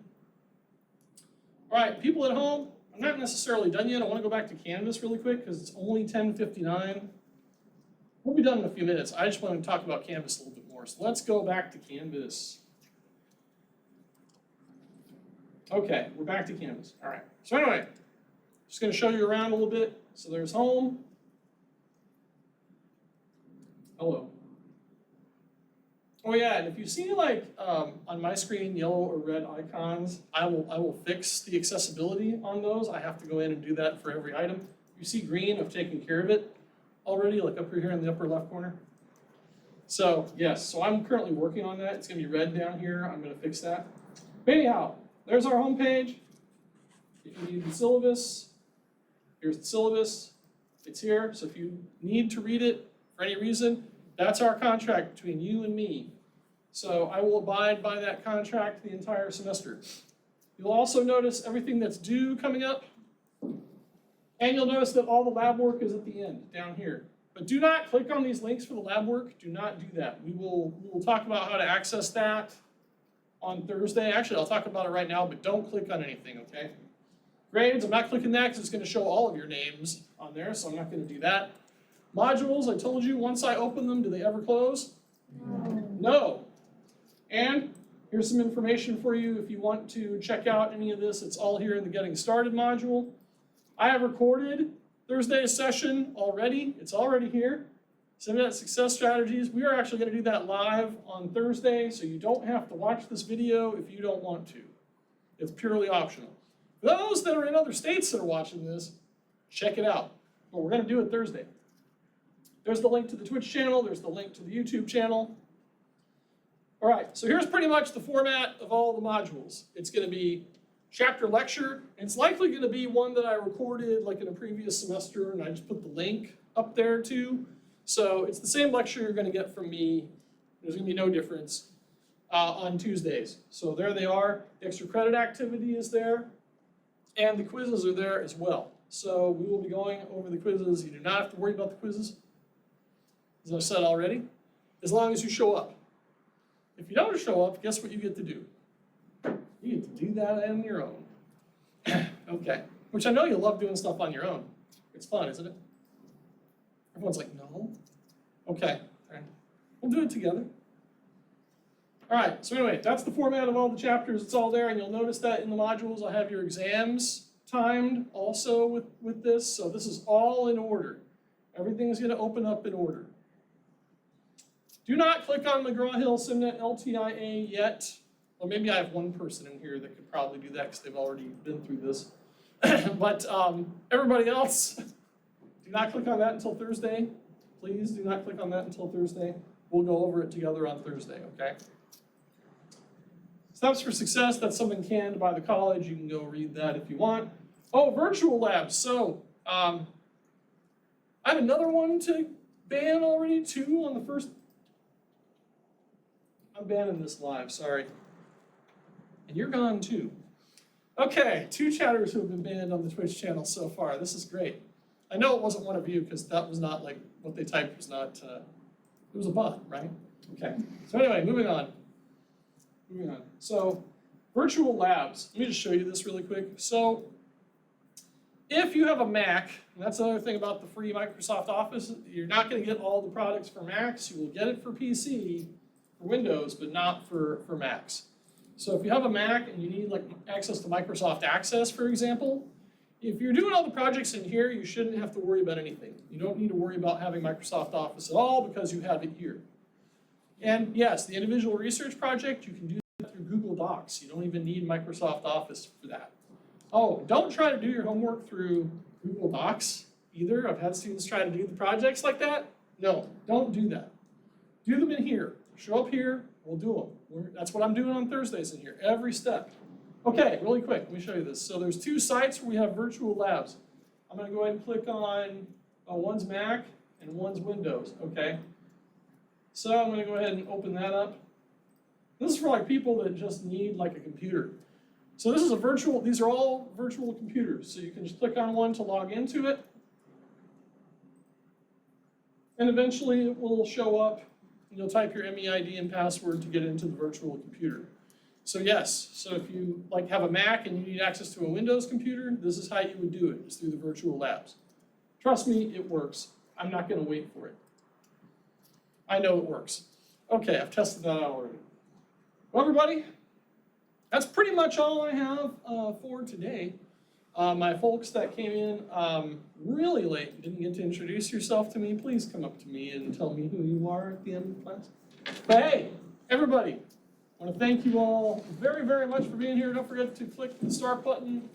All right, people at home, I'm not necessarily done yet. I want to go back to Canvas really quick because it's only 10:59. We'll be done in a few minutes. I just want to talk about Canvas a little bit more. So let's go back to Canvas. Okay, we're back to Canvas. All right. So anyway, just going to show you around a little bit. So there's home. Hello. Oh yeah, and if you see like on my screen yellow or red icons, I will fix the accessibility on those. I have to go in and do that for every item. You see green, I've taken care of it already, like up here in the upper left corner. So yes, so I'm currently working on that. It's gonna be red down here. I'm gonna fix that. But anyhow, there's our home page. If you need the syllabus, here's the syllabus. It's here. So if you need to read it for any reason, that's our contract between you and me. So I will abide by that contract the entire semester. You'll also notice everything that's due coming up. And you'll notice that all the lab work is at the end, down here. But do not click on these links for the lab work. Do not do that. We will talk about how to access that on Thursday. Actually, I'll talk about it right now, but don't click on anything, okay? Grades, I'm not clicking that because it's going to show all of your names on there, so I'm not going to do that. Modules, I told you, once I open them, do they ever close? No. No. And here's some information for you if you want to check out any of this. It's all here in the Getting Started module. I have recorded Thursday's session already. It's already here. 7-Net Success Strategies. We are actually going to do that live on Thursday, so you don't have to watch this video if you don't want to. It's purely optional. For those that are in other states that are watching this, check it out. But we're going to do it Thursday. There's the link to the Twitch channel. There's the link to the YouTube channel. All right, so here's pretty much the format of all the modules. It's going to be chapter lecture, and it's likely going to be one that I recorded like in a previous semester, and I just put the link up there too. So it's the same lecture you're going to get from me. There's going to be no difference on Tuesdays. So there they are. The extra credit activity is there, and the quizzes are there as well. So we will be going over the quizzes. You do not have to worry about the quizzes, as I've said already, as long as you show up. If you don't show up, guess what you get to do? You get to do that on your own. Okay, which I know you love doing stuff on your own. It's fun, isn't it? Everyone's like, no. Okay, all right. We'll do it together. All right, so anyway, that's the format of all the chapters. It's all there, and you'll notice that in the modules, I'll have your exams timed also with this. So this is all in order. Everything's going to open up in order. Do not click on McGraw-Hill CIMNET LTIA yet. Well, maybe I have one person in here that could probably do that because they've already been through this. But everybody else, do not click on that until Thursday. Please do not click on that until Thursday. We'll go over it together on Thursday, okay? Steps for Success, that's something canned by the college. You can go read that if you want. Oh, virtual labs. So I have another one to ban already too on the first. I'm banning this live, sorry. And you're gone too. Okay, 2 chatters who have been banned on the Twitch channel so far. This is great. I know it wasn't one of you because that was not like what they typed was not, it was a bot, right? Okay, so anyway, moving on. So, virtual labs. Let me just show you this really quick. So, if you have a Mac, and that's another thing about the free Microsoft Office, you're not going to get all the products for Macs. You will get it for PC, for Windows, but not for Macs. So if you have a Mac and you need like access to Microsoft Access, for example, if you're doing all the projects in here, you shouldn't have to worry about anything. You don't need to worry about having Microsoft Office at all because you have it here. And yes, the individual research project, you can do that through Google Docs. You don't even need Microsoft Office for that. Oh, don't try to do your homework through Google Docs either. I've had students try to do the projects like that. No, don't do that. Do them in here. Show up here, we'll do them. That's what I'm doing on Thursdays in here, every step. Okay, really quick, let me show you this. So there's 2 sites where we have virtual labs. I'm going to go ahead and click on one's Mac and one's Windows, okay? So I'm going to go ahead and open that up. This is for like people that just need like a computer. So this is a virtual, these are all virtual computers. So you can just click on one to log into it. And eventually it will show up, and you'll type your MEID and password to get into the virtual computer. So yes, so if you like have a Mac and you need access to a Windows computer, this is how you would do it, is through the virtual labs. Trust me, it works. I'm not gonna wait for it. I know it works. Okay, I've tested that out already. Well, everybody, that's pretty much all I have for today. My folks that came in really late and didn't get to introduce yourself to me, please come up to me and tell me who you are at the end of class. But hey, everybody, I want to thank you all very, very much for being here. Don't forget to click the start button.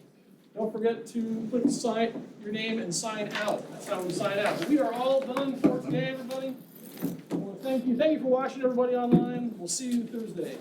Don't forget to click sign your name and sign out. That's how we sign out. We are all done for today, everybody. I want to thank you. Thank you for watching, everybody online. We'll see you Thursday.